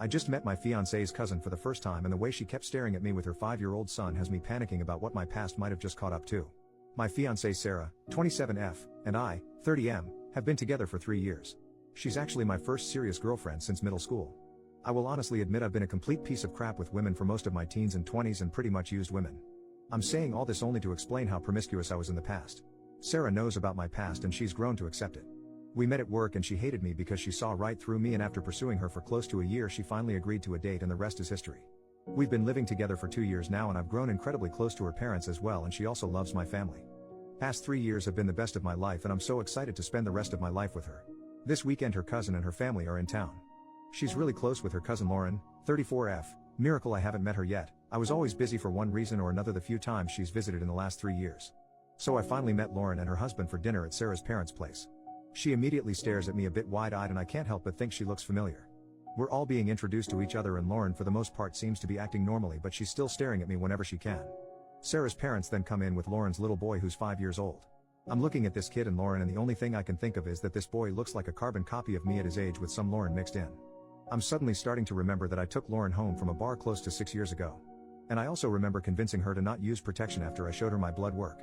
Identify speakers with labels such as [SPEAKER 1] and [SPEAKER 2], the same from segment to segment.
[SPEAKER 1] I just met my fiancée's cousin for the first time, and the way she kept staring at me with her 5-year-old son has me panicking about what my past might have just caught up to. My fiancée Sarah, 27F, and I, 30M, have been together for 3 years. She's actually my first serious girlfriend since middle school. I will honestly admit I've been a complete piece of crap with women for most of my teens and 20s and pretty much used women. I'm saying all this only to explain how promiscuous I was in the past. Sarah knows about my past and she's grown to accept it. We met at work and she hated me because she saw right through me, and after pursuing her for close to a year she finally agreed to a date and the rest is history. We've been living together for 2 years now and I've grown incredibly close to her parents as well, and she also loves my family. Past 3 years have been the best of my life and I'm so excited to spend the rest of my life with her. This weekend her cousin and her family are in town. She's really close with her cousin Lauren, 34F, miracle I haven't met her yet. I was always busy for one reason or another the few times she's visited in the last 3 years. So I finally met Lauren and her husband for dinner at Sarah's parents' place. She immediately stares at me a bit wide-eyed and I can't help but think she looks familiar. We're all being introduced to each other and Lauren for the most part seems to be acting normally, but she's still staring at me whenever she can. Sarah's parents then come in with Lauren's little boy who's 5 years old. I'm looking at this kid and Lauren and the only thing I can think of is that this boy looks like a carbon copy of me at his age with some Lauren mixed in. I'm suddenly starting to remember that I took Lauren home from a bar close to 6 years ago. And I also remember convincing her to not use protection after I showed her my blood work.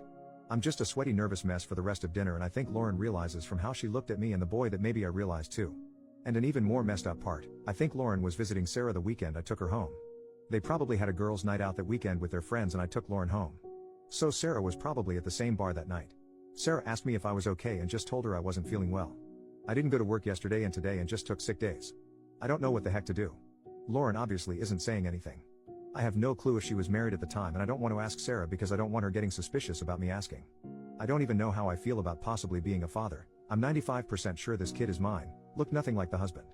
[SPEAKER 1] I'm just a sweaty nervous mess for the rest of dinner, and I think Lauren realizes from how she looked at me and the boy that maybe I realized too. And an even more messed up part, I think Lauren was visiting Sarah the weekend I took her home. They probably had a girls' night out that weekend with their friends and I took Lauren home. So Sarah was probably at the same bar that night. Sarah asked me if I was okay and just told her I wasn't feeling well. I didn't go to work yesterday and today and just took sick days. I don't know what the heck to do. Lauren obviously isn't saying anything. I have no clue if she was married at the time and I don't want to ask Sarah because I don't want her getting suspicious about me asking. I don't even know how I feel about possibly being a father. I'm 95% sure this kid is mine, look nothing like the husband.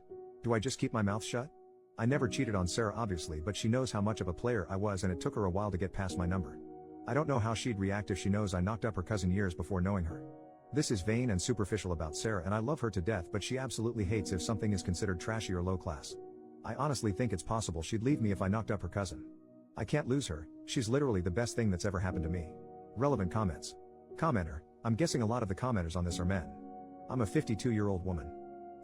[SPEAKER 1] Do I just keep my mouth shut? I never cheated on Sarah obviously, but she knows how much of a player I was and it took her a while to get past my number. I don't know how she'd react if she knows I knocked up her cousin years before knowing her. This is vain and superficial about Sarah and I love her to death, but she absolutely hates if something is considered trashy or low class. I honestly think it's possible she'd leave me if I knocked up her cousin. I can't lose her, she's literally the best thing that's ever happened to me. Relevant comments. Commenter, I'm guessing a lot of the commenters on this are men. I'm a 52-year-old woman.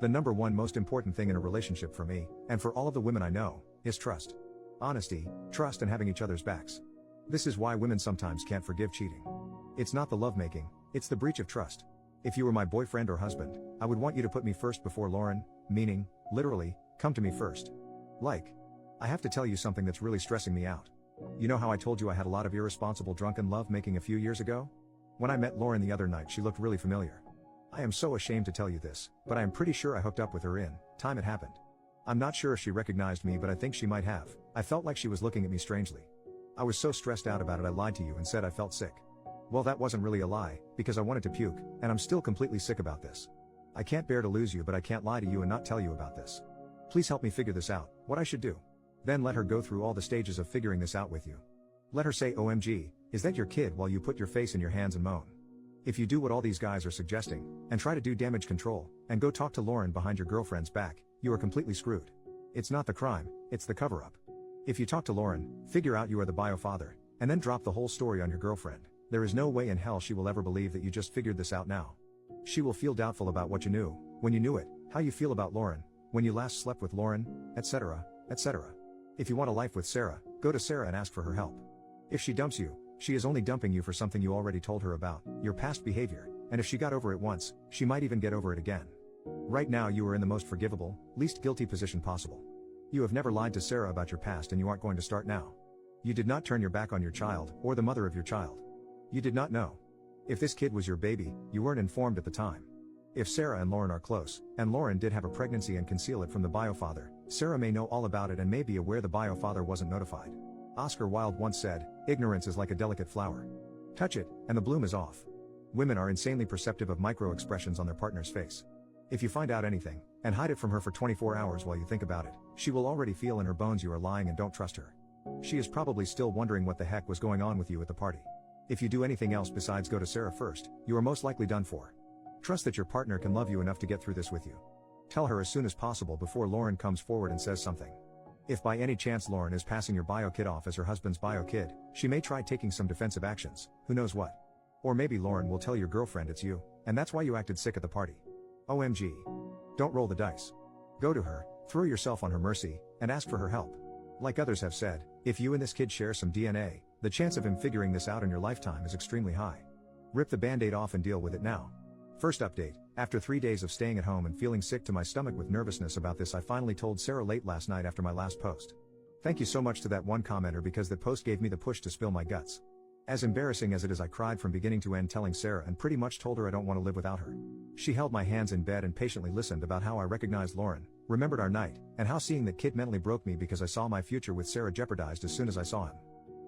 [SPEAKER 1] The number one most important thing in a relationship for me, and for all of the women I know, is trust. Honesty, trust, and having each other's backs. This is why women sometimes can't forgive cheating. It's not the lovemaking, it's the breach of trust. If you were my boyfriend or husband, I would want you to put me first before Lauren, meaning, literally, come to me first. Like, I have to tell you something that's really stressing me out. You know how I told you I had a lot of irresponsible drunken lovemaking a few years ago? When I met Lauren the other night she looked really familiar. I am so ashamed to tell you this, but I am pretty sure I hooked up with her in time it happened. I'm not sure if she recognized me, but I think she might have. I felt like she was looking at me strangely. I was so stressed out about it I lied to you and said I felt sick. Well, that wasn't really a lie, because I wanted to puke, and I'm still completely sick about this. I can't bear to lose you, but I can't lie to you and not tell you about this. Please help me figure this out, what I should do. Then let her go through all the stages of figuring this out with you. Let her say OMG, is that your kid, while you put your face in your hands and moan. If you do what all these guys are suggesting, and try to do damage control, and go talk to Lauren behind your girlfriend's back, you are completely screwed. It's not the crime, it's the cover-up. If you talk to Lauren, figure out you are the bio father, and then drop the whole story on your girlfriend, there is no way in hell she will ever believe that you just figured this out now. She will feel doubtful about what you knew, when you knew it, how you feel about Lauren, when you last slept with Lauren, etc., etc. If you want a life with Sarah, go to Sarah and ask for her help. If she dumps you, she is only dumping you for something you already told her about, your past behavior, and if she got over it once, she might even get over it again. Right now you are in the most forgivable, least guilty position possible. You have never lied to Sarah about your past and you aren't going to start now. You did not turn your back on your child, or the mother of your child. You did not know. If this kid was your baby, you weren't informed at the time. If Sarah and Lauren are close, and Lauren did have a pregnancy and conceal it from the bio father, Sarah may know all about it and may be aware the bio father wasn't notified. Oscar Wilde once said, ignorance is like a delicate flower. Touch it, and the bloom is off. Women are insanely perceptive of micro-expressions on their partner's face. If you find out anything, and hide it from her for 24 hours while you think about it, she will already feel in her bones you are lying and don't trust her. She is probably still wondering what the heck was going on with you at the party. If you do anything else besides go to Sarah first, you are most likely done for. Trust that your partner can love you enough to get through this with you. Tell her as soon as possible before Lauren comes forward and says something. If by any chance Lauren is passing your bio kid off as her husband's bio kid, she may try taking some defensive actions, who knows what. Or maybe Lauren will tell your girlfriend it's you, and that's why you acted sick at the party. OMG. Don't roll the dice. Go to her, throw yourself on her mercy, and asked for her help. Like others have said, if you and this kid share some DNA, the chance of him figuring this out in your lifetime is extremely high. Rip the band-aid off and deal with it now. First update, after 3 days of staying at home and feeling sick to my stomach with nervousness about this, I finally told Sarah late last night after my last post. Thank you so much to that one commenter because that post gave me the push to spill my guts. As embarrassing as it is, I cried from beginning to end telling Sarah and pretty much told her I don't want to live without her. She held my hands in bed and patiently listened about how I recognized Lauren, remembered our night, and how seeing that kid mentally broke me because I saw my future with Sarah jeopardized as soon as I saw him.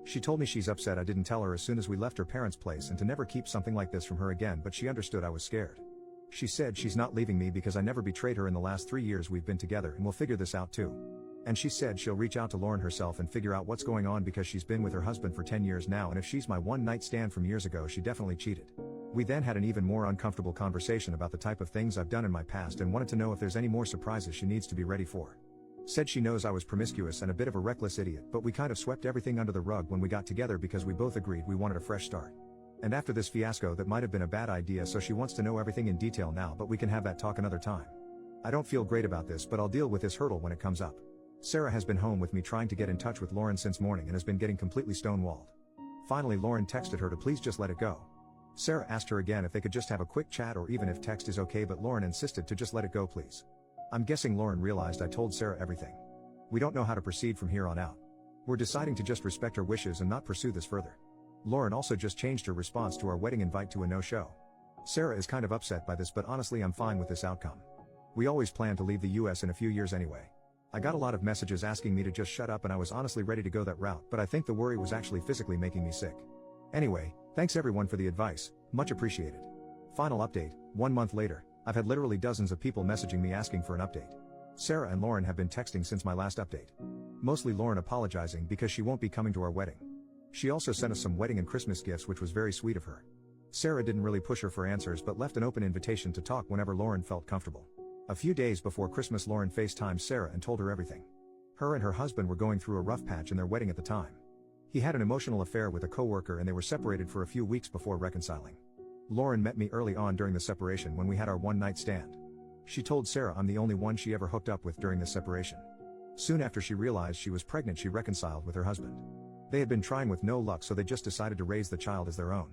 [SPEAKER 1] She told me she's upset I didn't tell her as soon as we left her parents' place and to never keep something like this from her again, but she understood I was scared. She said she's not leaving me because I never betrayed her in the last 3 years we've been together and we'll figure this out too. And she said she'll reach out to Lauren herself and figure out what's going on because she's been with her husband for 10 years now, and if she's my one-night stand from years ago, she definitely cheated. We then had an even more uncomfortable conversation about the type of things I've done in my past and wanted to know if there's any more surprises she needs to be ready for. Said she knows I was promiscuous and a bit of a reckless idiot, but we kind of swept everything under the rug when we got together because we both agreed we wanted a fresh start. And after this fiasco that might have been a bad idea, so she wants to know everything in detail now, but we can have that talk another time. I don't feel great about this, but I'll deal with this hurdle when it comes up. Sarah has been home with me trying to get in touch with Lauren since morning and has been getting completely stonewalled. Finally, Lauren texted her to please just let it go. Sarah asked her again if they could just have a quick chat or even if text is okay, but Lauren insisted to just let it go please. I'm guessing Lauren realized I told Sarah everything. We don't know how to proceed from here on out. We're deciding to just respect her wishes and not pursue this further. Lauren also just changed her response to our wedding invite to a no-show. Sarah is kind of upset by this, but honestly I'm fine with this outcome. We always plan to leave the US in a few years anyway. I got a lot of messages asking me to just shut up and I was honestly ready to go that route, but I think the worry was actually physically making me sick. Anyway, thanks everyone for the advice, much appreciated. Final update, 1 month later, I've had literally dozens of people messaging me asking for an update. Sarah and Lauren have been texting since my last update. Mostly Lauren apologizing because she won't be coming to our wedding. She also sent us some wedding and Christmas gifts, which was very sweet of her. Sarah didn't really push her for answers but left an open invitation to talk whenever Lauren felt comfortable. A few days before Christmas, Lauren FaceTimed Sarah and told her everything. Her and her husband were going through a rough patch in their wedding at the time. He had an emotional affair with a coworker and they were separated for a few weeks before reconciling. Lauren met me early on during the separation when we had our one-night stand. She told Sarah I'm the only one she ever hooked up with during this separation. Soon after she realized she was pregnant, she reconciled with her husband. They had been trying with no luck, so they just decided to raise the child as their own.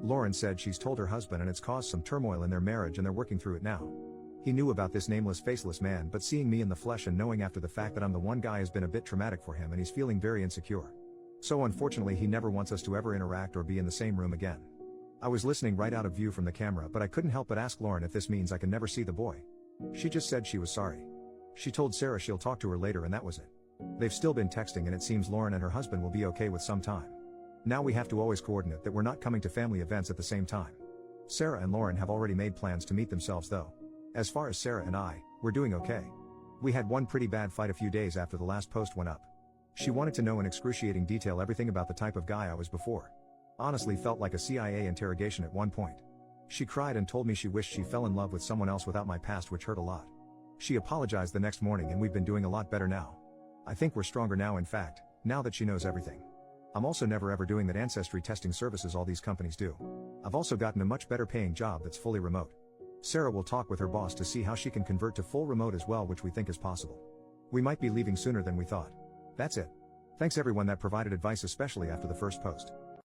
[SPEAKER 1] Lauren said she's told her husband and it's caused some turmoil in their marriage and they're working through it now. He knew about this nameless, faceless man, but seeing me in the flesh and knowing after the fact that I'm the one guy has been a bit traumatic for him and he's feeling very insecure. So unfortunately he never wants us to ever interact or be in the same room again. I was listening right out of view from the camera, but I couldn't help but ask Lauren if this means I can never see the boy. She just said she was sorry. She told Sarah she'll talk to her later and that was it. They've still been texting and it seems Lauren and her husband will be okay with some time. Now we have to always coordinate that we're not coming to family events at the same time. Sarah and Lauren have already made plans to meet themselves though. As far as Sarah and I, we're doing okay. We had one pretty bad fight a few days after the last post went up. She wanted to know in excruciating detail everything about the type of guy I was before. Honestly felt like a CIA interrogation at one point. She cried and told me she wished she fell in love with someone else without my past, which hurt a lot. She apologized the next morning and we've been doing a lot better now. I think we're stronger now, in fact, now that she knows everything. I'm also never ever doing that ancestry testing services all these companies do. I've also gotten a much better paying job that's fully remote. Sarah will talk with her boss to see how she can convert to full remote as well, which we think is possible. We might be leaving sooner than we thought. That's it. Thanks everyone that provided advice, especially after the first post.